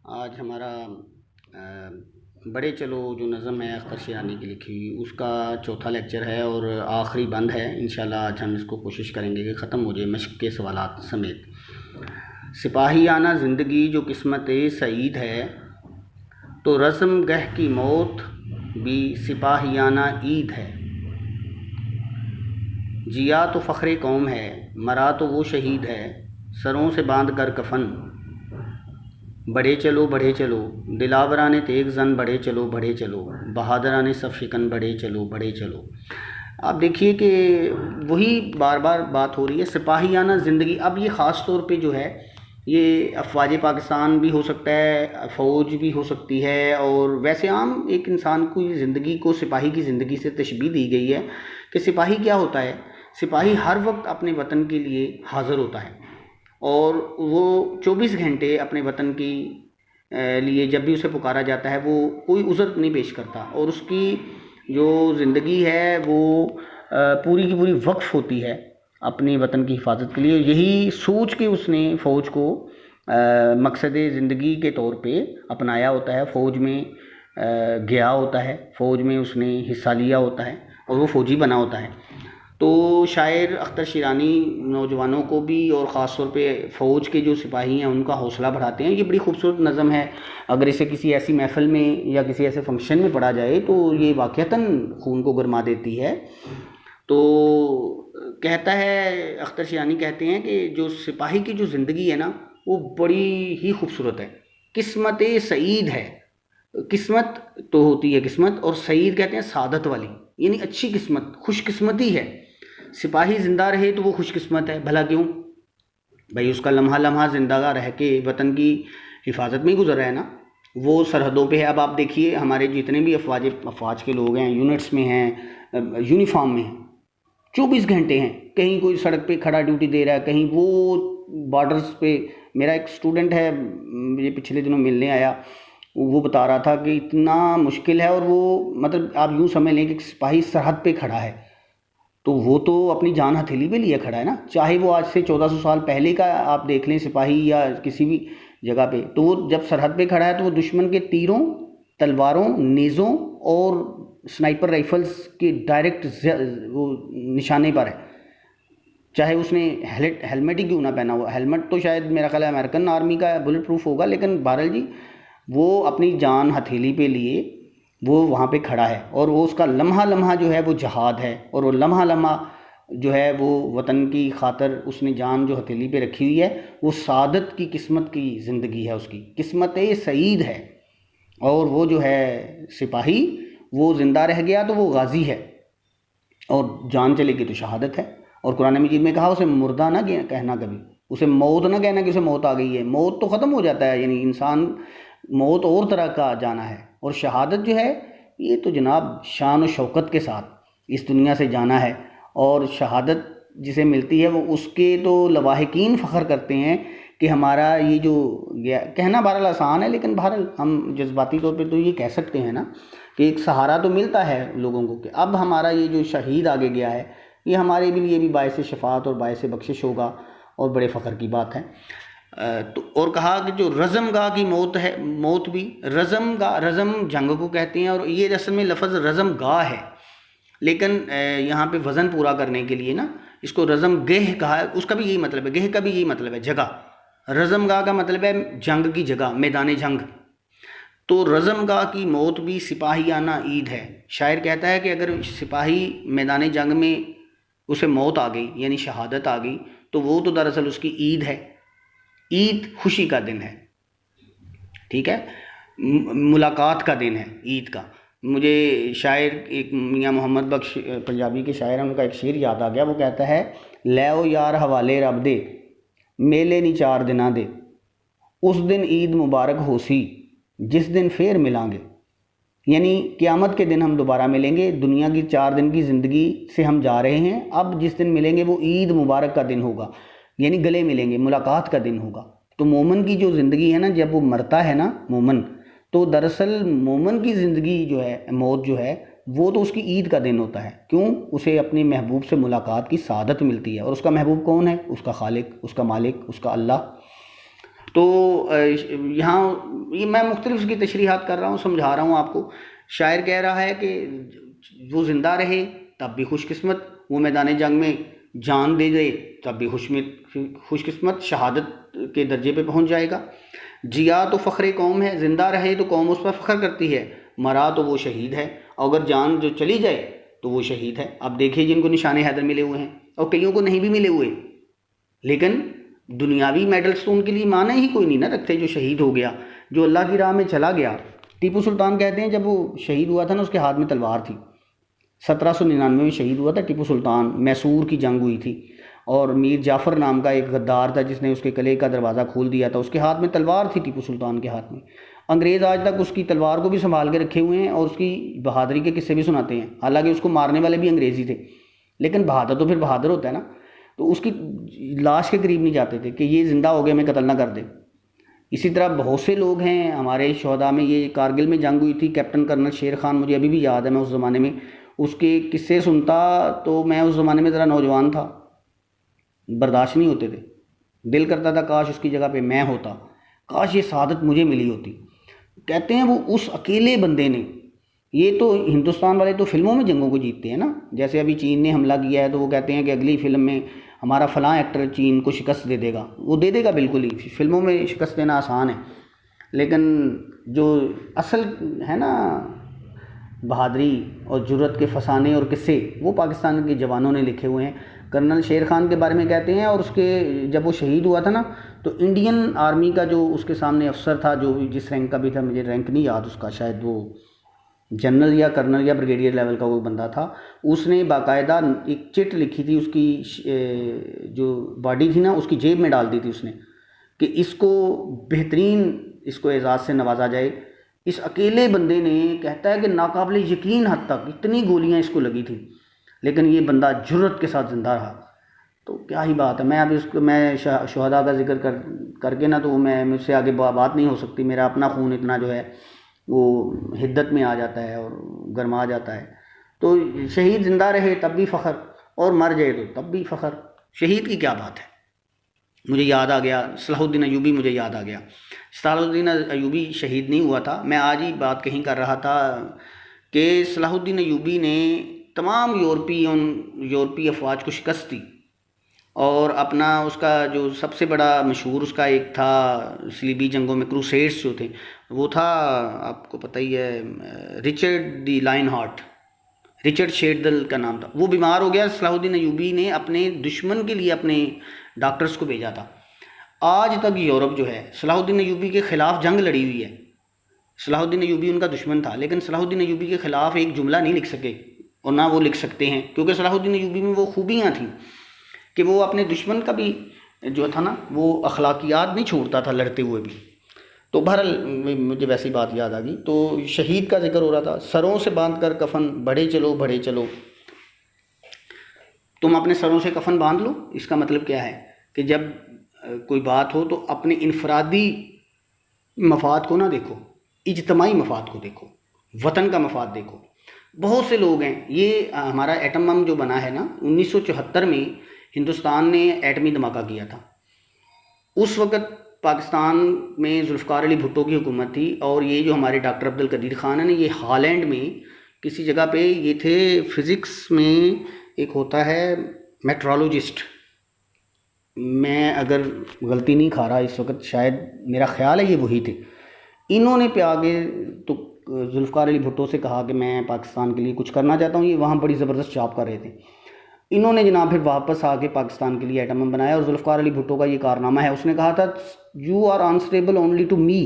आज हमारा बड़े चलो जो नज़म है अख्तर शिरानी की लिखी हुई उसका चौथा लेक्चर है और आखिरी बंद है। इंशाल्लाह आज हम इसको कोशिश करेंगे कि ख़त्म हो जाए मश्क के सवालात समेत। सिपाहियाना ज़िंदगी जो किस्मत सईद है, तो रस्म गह की मौत भी सिपाहियाना ईद है। जिया तो फ़ख्रे कौम है, मरा तो वो शहीद है, सरों से बांध कर कफन। बढ़े चलो दिलावराने तेग जन, बढ़े चलो बहादराने सफ शिकन, बढ़े चलो। आप देखिए कि वही बार बार बात हो रही है, सिपाहियाना ज़िंदगी। अब ये ख़ास तौर पे जो है ये अफवाज पाकिस्तान भी हो सकता है, फ़ौज भी हो सकती है, और वैसे आम एक इंसान को ज़िंदगी को सिपाही की ज़िंदगी से तशबीह दी गई है कि सिपाही क्या होता है। सिपाही हर वक्त अपने वतन के लिए हाज़िर होता है और वो 24 घंटे अपने वतन की लिए जब भी उसे पुकारा जाता है वो कोई उज़र नहीं पेश करता, और उसकी जो ज़िंदगी है वो पूरी की पूरी वक्फ़ होती है अपने वतन की हिफाजत के लिए। यही सोच के उसने फ़ौज को मकसद ज़िंदगी के तौर पे अपनाया होता है, फ़ौज में गया होता है, फ़ौज में उसने हिस्सा लिया होता है और वो फ़ौजी बना होता है। तो शायर अख्तर शिरानी नौजवानों को भी और ख़ास तौर पे फ़ौज के जो सिपाही हैं उनका हौसला बढ़ाते हैं। ये बड़ी खूबसूरत नज़म है, अगर इसे किसी ऐसी महफ़िल में या किसी ऐसे फंक्शन में पढ़ा जाए तो ये वाक़ईतन खून को गरमा देती है। तो कहता है अख्तर शिरानी, कहते हैं कि जो सिपाही की जो ज़िंदगी है ना वो बड़ी ही खूबसूरत है। किस्मत सईद है, किस्मत तो होती है किस्मत, और सईद कहते हैं सादत वाली, यानी अच्छी किस्मत, खुशकिस्मती है। सिपाही ज़िंदा रहे तो वो खुशकिस्मत है। भला क्यों भाई, उसका लम्हा लम्हा ज़िंदा रह के वतन की हिफाजत में ही गुजर रहा है ना, वो सरहदों पे है। अब आप देखिए हमारे जितने भी अफवाज के लोग हैं, यूनिट्स में हैं, यूनिफॉर्म में हैं, 24 घंटे हैं, कहीं कोई सड़क पे खड़ा ड्यूटी दे रहा है, कहीं वो बॉर्डर्स पे। मेरा एक स्टूडेंट है, ये पिछले दिनों मिलने आया, वो बता रहा था कि इतना मुश्किल है, और वो मतलब आप यूँ समझ लें कि सिपाही सरहद पे खड़ा है तो वो तो अपनी जान हथेली पे लिए खड़ा है ना। चाहे वो आज से 1400 साल पहले का आप देख लें सिपाही या किसी भी जगह पे, तो वो जब सरहद पे खड़ा है तो वो दुश्मन के तीरों, तलवारों, नेज़ों और स्नाइपर राइफल्स के डायरेक्ट वो निशाने पर है। चाहे उसने हेलमेट ही क्यों ना पहना हुआ, हेलमेट तो शायद मेरा ख्याल है अमेरिकन आर्मी का बुलेट प्रूफ होगा, लेकिन बहरहाल जी वो अपनी जान हथेली पे लिए वो वहाँ पे खड़ा है, और वो उसका लम्हा लम्हा जो है वो जहाद है, और वो लम्हा लम्हा जो है वो वतन की खातर उसने जान जो हथेली पे रखी हुई है वो सादत की किस्मत की ज़िंदगी है, उसकी किस्मत सईद है। और वो जो है सिपाही वो ज़िंदा रह गया तो वो गाजी है, और जान चलेगी तो शहादत है। और कुरान मजीद में कहा उसे मुर्दा ना कहना, कभी उसे मौत ना कहना कि उसे मौत आ गई है। मौत तो ख़त्म हो जाता है, यानी इंसान मौत और तरह का जाना है, और शहादत जो है ये तो जनाब शान और शौकत के साथ इस दुनिया से जाना है। और शहादत जिसे मिलती है वो उसके तो लवाहिकीन फ़ख्र करते हैं कि हमारा ये जो कहना बहरहाल आसान है, लेकिन बहरहाल हम जज्बाती तौर पे तो ये कह सकते हैं ना कि एक सहारा तो मिलता है लोगों को कि अब हमारा ये जो शहीद आगे गया है ये हमारे लिए भी बायस शफ़ात और बायस बख्शिश होगा, और बड़े फ़ख्र की बात है। तो और कहा कि जो रज़मगाह की मौत है, मौत भी रज़मगाह, रज़म जंग को कहते हैं, और ये असल में लफ्ज़ रज़मगाह है, लेकिन यहाँ पे वज़न पूरा करने के लिए ना इसको रज़मगह कहा है। उसका भी यही मतलब है, गह का भी यही मतलब है, जगह। रज़मगाह का मतलब है जंग की जगह, मैदान जंग। तो रज़मगाह की मौत भी सिपाहियाना ईद है। शायर कहता है कि अगर सिपाही मैदान जंग में उसे मौत आ गई यानी शहादत आ गई तो वो तो दरअसल उसकी ईद है। ईद खुशी का दिन है, ठीक है, मुलाकात का दिन है ईद का। मुझे शायर एक मियाँ मोहम्मद बख्श पंजाबी के शायर हैं, उनका एक शेर याद आ गया। वो कहता है, लै यार हवाले रब दे, मेले नी 4 दिना दे, उस दिन ईद मुबारक होसी, जिस दिन फिर मिलांगे। यानी क़यामत के दिन हम दोबारा मिलेंगे, दुनिया की 4 दिन की ज़िंदगी से हम जा रहे हैं, अब जिस दिन मिलेंगे वो ईद मुबारक का दिन होगा, यानी गले मिलेंगे, मुलाकात का दिन होगा। तो मोमन की जो ज़िंदगी है ना, जब वो मरता है ना मोमन, तो दरअसल मोमन की ज़िंदगी जो है, मौत जो है, वो तो उसकी ईद का दिन होता है। क्यों? उसे अपने महबूब से मुलाकात की सादत मिलती है, और उसका महबूब कौन है? उसका खालिक, उसका मालिक, उसका अल्लाह। तो यहाँ ये मैं मुख्तलिफ उसकी तशरीहात कर रहा हूँ, समझा रहा हूँ आपको। शायर कह रहा है कि वो ज़िंदा रहे तब भी खुशकिस्मत, वो मैदान जंग में जान दे दे तब भी खुशकिस्मत, शहादत के दर्जे पे पहुँच जाएगा। जिया तो फ़ख्र कौम है, ज़िंदा रहे तो कौम उस पर फ़ख्र करती है, मरा तो वो शहीद है, अगर जान जो चली जाए तो वो शहीद है। अब देखिए जिनको निशान हैदर मिले हुए हैं और कईयों को नहीं भी मिले हुए, लेकिन दुनियावी मेडल्स तो उनके लिए माने ही कोई नहीं ना रखते। जो शहीद हो गया, जो अल्लाह की राह में चला गया। टीपू सुल्तान कहते हैं जब वो शहीद हुआ था ना, उसके हाथ में तलवार थी। 1799 में शहीद हुआ था टीपू सुल्तान, मैसूर की जंग हुई थी और मीर जाफ़र नाम का एक गद्दार था जिसने उसके किले का दरवाज़ा खोल दिया था। उसके हाथ में तलवार थी, टीपू सुल्तान के हाथ में। अंग्रेज़ आज तक उसकी तलवार को भी संभाल के रखे हुए हैं और उसकी बहादुरी के किस्से भी सुनाते हैं। हालांकि उसको मारने वाले भी अंग्रेज़ी थे, लेकिन बहादुर तो फिर बहादुर होता है ना। तो उसकी लाश के करीब नहीं जाते थे कि ये ज़िंदा हो गया, हमें कत्ल ना कर दे। इसी तरह बहुत से लोग हैं हमारे शहदा में। ये कारगिल में जंग हुई थी, कैप्टन कर्नल शेर खान, मुझे अभी भी याद है। मैं उस ज़माने में उसके किस्से सुनता तो मैं उस ज़माने में ज़रा नौजवान था, बर्दाश्त नहीं होते थे। दिल करता था काश उसकी जगह पे मैं होता, काश ये शहादत मुझे मिली होती। कहते हैं वो उस अकेले बंदे ने, ये तो हिंदुस्तान वाले तो फिल्मों में जंगों को जीतते हैं ना। जैसे अभी चीन ने हमला किया है तो वो कहते हैं कि अगली फिल्म में हमारा फ़लाँ एक्टर चीन को शिकस्त दे देगा। वो दे देगा बिल्कुल ही, फिल्मों में शिकस्त देना आसान है, लेकिन जो असल है ना बहादरी और जुर्रत के फसाने और किस्से, वो पाकिस्तान के जवानों ने लिखे हुए हैं। कर्नल शेर खान के बारे में कहते हैं, और उसके जब वो शहीद हुआ था ना, तो इंडियन आर्मी का जो उसके सामने अफसर था, जो भी जिस रैंक का भी था, मुझे रैंक नहीं याद उसका, शायद वो जनरल या कर्नल या ब्रिगेडियर लेवल का वो बंदा था। उसने बाकायदा एक चिट लिखी थी, उसकी जो बॉडी थी ना उसकी जेब में डाल दी थी उसने, कि इसको बेहतरीन, इसको एजाज़ से नवाजा जाए। इस अकेले बंदे ने, कहता है कि नाकाबिले यकीन हद तक इतनी गोलियां इसको लगी थी, लेकिन ये बंदा जुर्रत के साथ ज़िंदा रहा। तो क्या ही बात है। मैं अभी उसको, मैं शहदा का जिक्र करके ना, तो मैं मुझसे आगे बात नहीं हो सकती। मेरा अपना खून इतना जो है वो हिद्दत में आ जाता है और गरमा जाता है। तो शहीद ज़िंदा रहे तब भी फ़ख्र, और मर जाए तो तब भी फ़ख्र। शहीद की क्या बात है। मुझे याद आ गया, सलाहुद्दीन अयूबी मुझे याद आ गया। सलाहुद्दीन अयूबी शहीद नहीं हुआ था। मैं आज ही बात कहीं कर रहा था कि सलाहुद्दीन अयूबी ने तमाम यूरोपीय अफवाज को शिकस्त दी, और अपना उसका जो सबसे बड़ा मशहूर उसका एक था सलीबी जंगों में, क्रूसेड्स जो थे, वो था, आपको पता ही है, रिचर्ड दी लाइन हार्ट, रिचर्ड शेरदल का नाम था। वो बीमार हो गया, सलाहुद्दीन अयूबी ने अपने दुश्मन के लिए अपने डॉक्टर्स को भेजा था। आज तक यूरोप जो है सलाहुद्दीन अयूबी के ख़िलाफ़ जंग लड़ी हुई है। सलाहुद्दीन अयूबी उनका दुश्मन था, लेकिन सलाहुद्दीन अयूबी के ख़िलाफ़ एक जुमला नहीं लिख सके, और ना वो लिख सकते हैं, क्योंकि सलाहुद्दीन अयूबी में वो खूबियाँ थीं कि वो अपने दुश्मन का भी जो था ना, वो अखलाकियात नहीं छोड़ता था लड़ते हुए भी। तो बहरहाल मुझे वैसी बात याद आ गई। तो शहीद का जिक्र हो रहा था। सरों से बांध कर कफन बढ़े चलो बढ़े चलो। तुम अपने सरों से कफन बांध लो। इसका मतलब क्या है कि जब कोई बात हो तो अपने इनफरादी मफाद को ना देखो, इज्तमाई मफाद को देखो, वतन का मफाद देखो। बहुत से लोग हैं, ये हमारा एटम बम जो बना है ना 1974 में, हिंदुस्तान ने एटमी धमाका किया था। उस वक़्त पाकिस्तान में जुल्फ़िकार अली भुट्टो की हुकूमत थी, और ये जो हमारे डॉक्टर अब्दुल कदीर ख़ान है ना, ये हॉलैंड में किसी जगह पे ये थे। फ़िज़िक्स में एक होता है मेट्रोलॉजिस्ट, मैं अगर गलती नहीं खा रहा इस वक्त, शायद मेरा ख़्याल है ये वही थे। इन्होंने पे आगे तो जुल्फ़िकार अली भुट्टो से कहा कि मैं पाकिस्तान के लिए कुछ करना चाहता हूँ। ये वहाँ बड़ी ज़बरदस्त जॉब कर रहे थे। इन्होंने जनाब फिर वापस आके पाकिस्तान के लिए एटम बम बनाया, और जुल्फ़िकार अली भुट्टो का ये कारनामा है, उसने कहा था you are answerable only to me,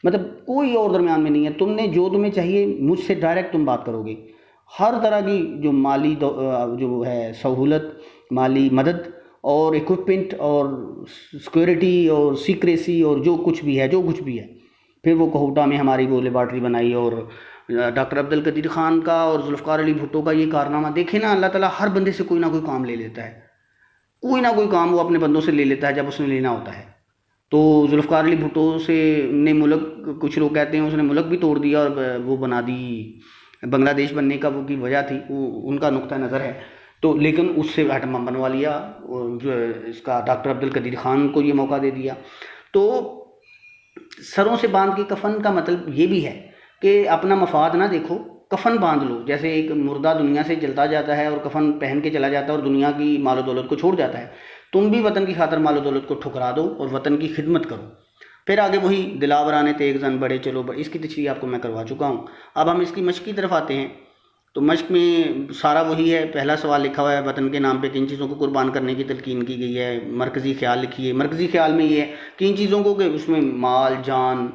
मतलब कोई और दरमियान में नहीं है, तुमने जो तुम्हें चाहिए मुझसे डायरेक्ट तुम बात करोगे। हर तरह की जो माली जो है सहूलत, माली मदद और इक्विपमेंट और सिक्योरिटी और सीक्रेसी और जो कुछ भी है। फिर वो कोहटा में हमारी वो लेबॉर्ट्री बनाई, और डॉक्टर अब्दुल कदीर ख़ान का और जुल्फ़िकार अली भुट्टो का ये कारनामा देखे ना। अल्लाह ताला हर बंदे से कोई ना कोई काम ले लेता है, कोई ना कोई काम वो अपने बंदों से ले लेता है जब उसने लेना होता है। तो जुल्फ़िकार अली भुट्टो से ने मुल्क, कुछ लोग कहते हैं उसने मुल्क भी तोड़ दिया, और वो बना दी बांग्लादेश बनने का वो की वजह थी, वो उनका नुक्ता नज़र है। तो लेकिन उससे एटम बम बनवा लिया, और जो इसका डॉक्टर अब्दुल कदीर ख़ान को ये मौका दे दिया। तो सरों से बांध के कफन का मतलब ये भी है कि अपना मफाद ना देखो, कफन बांध लो। जैसे एक मुर्दा दुनिया से जलता जाता है और कफन पहन के चला जाता है और दुनिया की मालो दौलत को छोड़ जाता है, तुम भी वतन की खातर मालो दौलत को ठुकरा दो और वतन की खिदमत करो। फिर आगे वही दिलावराने तेग जन बढ़े चलो, इसकी तशरीह आपको मैं करवा चुका हूँ। अब हम इसकी मश्क की तरफ आते हैं। तो मश्क में सारा वही है। पहला सवाल लिखा हुआ है, वतन के नाम पे किन चीज़ों को कुर्बान करने की तलकीन की गई है। मरकज़ी ख्याल लिखिए। मरकज़ी ख्याल में ये है किन चीज़ों को, कि उसमें माल जान,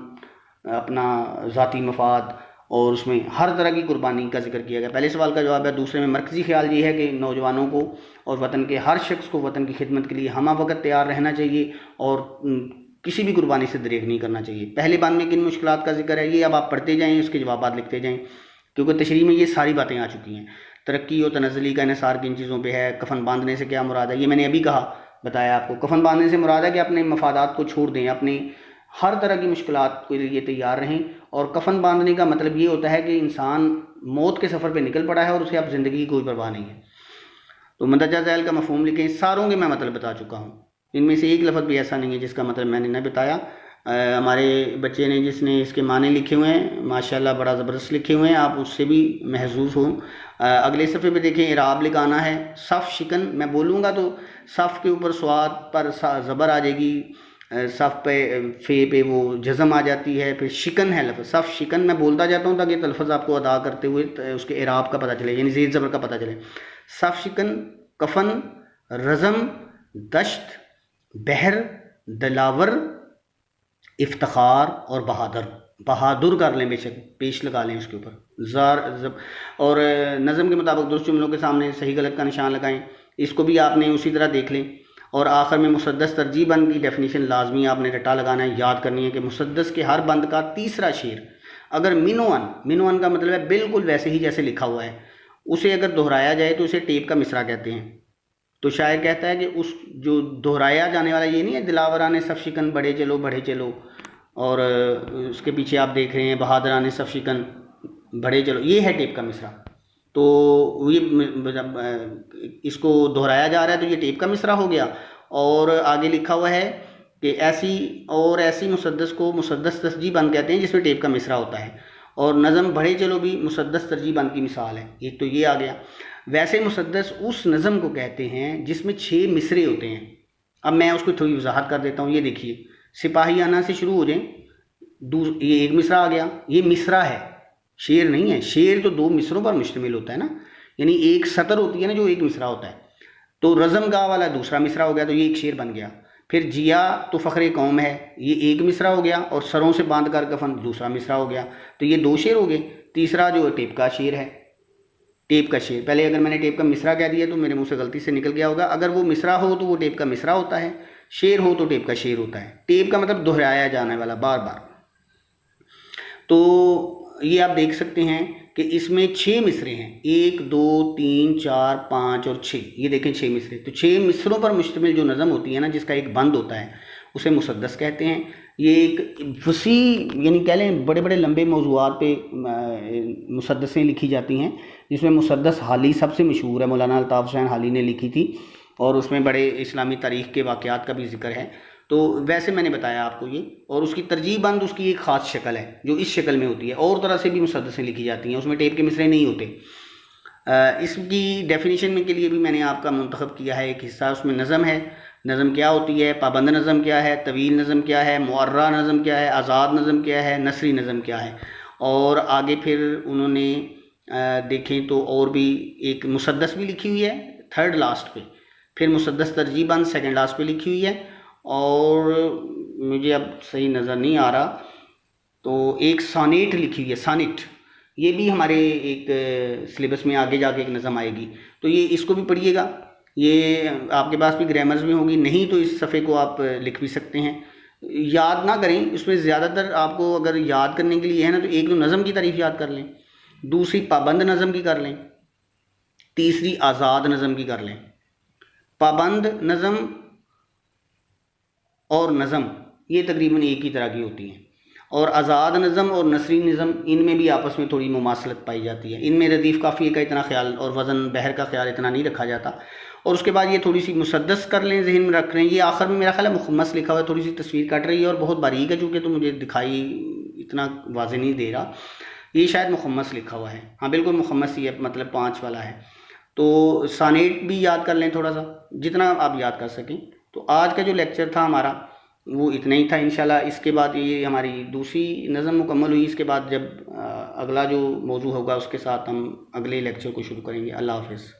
अपना ज़ाती मफाद और उसमें हर तरह की कुर्बानी का जिक्र किया गया। पहले सवाल का जवाब है। दूसरे में मरकज़ी ख्याल ये है कि नौजवानों को और वतन के हर शख्स को वतन की खिदमत के लिए हम वक्त तैयार रहना चाहिए और किसी भी कुर्बानी से दरेग नहीं करना चाहिए। पहले बांध में किन मुश्किलात का जिक्र है, ये अब आप पढ़ते जाएँ, उसके जवाब लिखते जाएँ, क्योंकि तशरीह में ये सारी बातें आ चुकी हैं। तरक्की और तनज़्ज़ुली का इन्हिसार किन चीज़ों पे है। कफन बांधने से क्या मुराद है, ये मैंने अभी कहा, बताया आपको। कफन बांधने से मुराद है कि अपने मफादात को छोड़ दें, अपने हर तरह की मुश्किलात के लिए तैयार रहें। और कफन बांधने का मतलब ये होता है कि इंसान मौत के सफ़र पर निकल पड़ा है और उसे अब ज़िंदगी की कोई परवाह नहीं है। तो मंदरजा झैल का मफहूम लिखें। सारों के मैं मतलब बता चुका हूँ, इनमें से एक लफ्ज़ भी ऐसा नहीं है जिसका मतलब मैंने नहीं बताया। हमारे बच्चे ने जिसने इसके माने लिखे हुए हैं, माशाल्लाह बड़ा ज़बरदस्त लिखे हुए हैं, आप उससे भी महजूज़ हों। अगले सफ़े पे देखें, इराब लिखाना है। सफ़ शिकन मैं बोलूँगा तो सफ़ के ऊपर स्वाद पर ज़बर आ जाएगी, सफ़ पे फे पे वो जज़म आ जाती है, फिर शिकन है लफ्ज़। सफ़ शिकन मैं बोलता जाता हूँ ताकि तलफ़्ज़ आपको अदा करते हुए उसके इराब का पता चले, यानी ज़ेर ज़बर का पता चले। सफ़ शिकन, कफन, रज़म, दश्त, बहर, दलावर, इफ्तिखार और बहादुर। बहादुर कर लें, बेशक पेश लगा लें उसके ऊपर ज़ार जब। और नज़म के मुताबिक दुरुस्त जुमलों के सामने सही गलत का निशान लगाएं। इसको भी आपने उसी तरह देख लें। और आखिर में मुसद्दस तरजीह बंद की डेफिनेशन लाजमी आपने रटा लगाना है, याद करनी है कि मुसद्दस के हर बंद का तीसरा शेर अगर मिनोअन का मतलब है बिल्कुल वैसे ही जैसे लिखा हुआ है, उसे अगर दोहराया जाए तो उसे टेप का मिसरा कहते हैं। तो शायर कहता है कि उस जो दोहराया जाने वाला, ये नहीं है दिलावराने सफ़ शिकन बढ़े चलो बढ़े चलो, और उसके पीछे आप देख रहे हैं बहादुराने सफ़ शिकन बढ़े चलो, ये है टेप का मिसरा। तो ये इसको दोहराया जा रहा है तो ये टेप का मिसरा हो गया। और आगे लिखा हुआ है कि ऐसी मुसद्दस को मुसद्दस तरजीह बंद कहते हैं जिसमें टेप का मिसरा होता है। और नज़म बढ़े चलो भी मुसद्दस तरजीह बंद की मिसाल है। एक तो ये आ गया। वैसे मुसद्दस उस नज़म को कहते हैं जिसमें 6 मिसरे होते हैं। अब मैं उसको थोड़ी वजाहत कर देता हूँ। ये देखिए, सिपाहियाना से शुरू हो जाए, ये एक मिसरा आ गया, ये मिसरा है, शेर नहीं है। शेर तो 2 मिसरों पर मुश्तमिल होता है ना, यानी एक सतर होती है ना जो एक मिसरा होता है। तो रज़म गा वाला दूसरा मिसरा हो गया, तो ये एक शेर बन गया। फिर जिया तो फ़ख्र कौम है, ये एक मिसरा हो गया। और सरों से बांध कर कफन दूसरा मिसरा हो गया। तो ये 2 शेर हो गए। तीसरा जो टेप का शेर है, टेप का शेर। पहले अगर मैंने टेप का मिसरा कह दिया तो मेरे मुंह से गलती से निकल गया होगा। अगर वो मिसरा हो तो वो टेप का मिसरा होता है, शेर हो तो टेप का शेर होता है। टेप का मतलब दोहराया जाने वाला, बार बार। तो ये आप देख सकते हैं कि इसमें 6 मिसरे हैं, 1 2 3 4 5 और 6। ये देखें 6 मिसरे। तो 6 मिसरों पर मुश्तमिल जो नज़म होती है ना, जिसका एक बंद होता है, उसे मुसद्दस कहते हैं। ये एक वसी, यानी कह लें बड़े बड़े लंबे मौज़ूआत पे मुसद्दसें लिखी जाती हैं, जिसमें मुसद्दस हाली सबसे मशहूर है, मौलाना अल्ताफ़ हुसैन हाली ने लिखी थी। और उसमें बड़े इस्लामी तारीख़ के वाक़यात का भी जिक्र है। तो वैसे मैंने बताया आपको ये। और उसकी तरजीह बंद उसकी एक ख़ास शक्ल है जो इस शक्ल में होती है। और तरह से भी मुसद्दसें लिखी जाती हैं, उसमें टेप के मिसरे नहीं होते। इसकी डेफिनेशन में के लिए भी मैंने आपका मुंतखब किया है एक हिस्सा। उसमें नज़म है, नज़म क्या होती है, पाबंद नज़म क्या है, तवील नज़म क्या है, मुअर्रा नज़म क्या है, आज़ाद नज़म क्या है, नसरी नज़म क्या है। और आगे फिर उन्होंने देखें तो और भी एक मुसद्दस भी लिखी हुई है थर्ड लास्ट पे। फिर मुसद्दस तरजीह बंद सेकंड लास्ट पे लिखी हुई है। और मुझे अब सही नज़र नहीं आ रहा, तो एक सानेट लिखी हुई है, सानेट। ये भी हमारे एक सिलेबस में आगे जाके एक नज़म आएगी, तो ये इसको भी पढ़िएगा। ये आपके पास भी ग्रामर्स में होगी, नहीं तो इस सफ़े को आप लिख भी सकते हैं। याद ना करें, उसमें ज़्यादातर आपको अगर याद करने के लिए है ना, तो एक तो नज़म की तारीफ़ याद कर लें, दूसरी पाबंद नज़म की कर लें, तीसरी आज़ाद नज़म की कर लें। पाबंद नज़म और नज़म ये तकरीबन एक ही तरह की होती हैं। और आज़ाद नज़म और नसरी नज़म इनमें भी आपस में थोड़ी मुमासलत पाई जाती है। इनमें रदीफ़ काफ़ी का इतना ख्याल और वज़न बहर का ख्याल इतना नहीं रखा जाता। और उसके बाद ये थोड़ी सी मुसद्दस कर लें, जहन में रख लें। ये आखिर में मेरा ख्याल है मुखम्मस लिखा हुआ है, थोड़ी सी तस्वीर कट रही है और बहुत बारीक है चूँकि, तो मुझे दिखाई इतना वाज़ेह नहीं दे रहा। ये शायद मुखम्मस लिखा हुआ है, हाँ बिल्कुल मुखम्मस ही है, मतलब 5 वाला है। तो सानेट भी याद कर लें थोड़ा सा, जितना आप याद कर सकें। तो आज का जो लेक्चर था हमारा वो इतना ही था। इंशाल्लाह इसके बाद ये हमारी दूसरी नज़म मुकम्मल हुई, इसके बाद जब अगला जो मौजू होगा उसके साथ हम अगले लेक्चर को शुरू करेंगे। अल्लाह हाफ़िज़।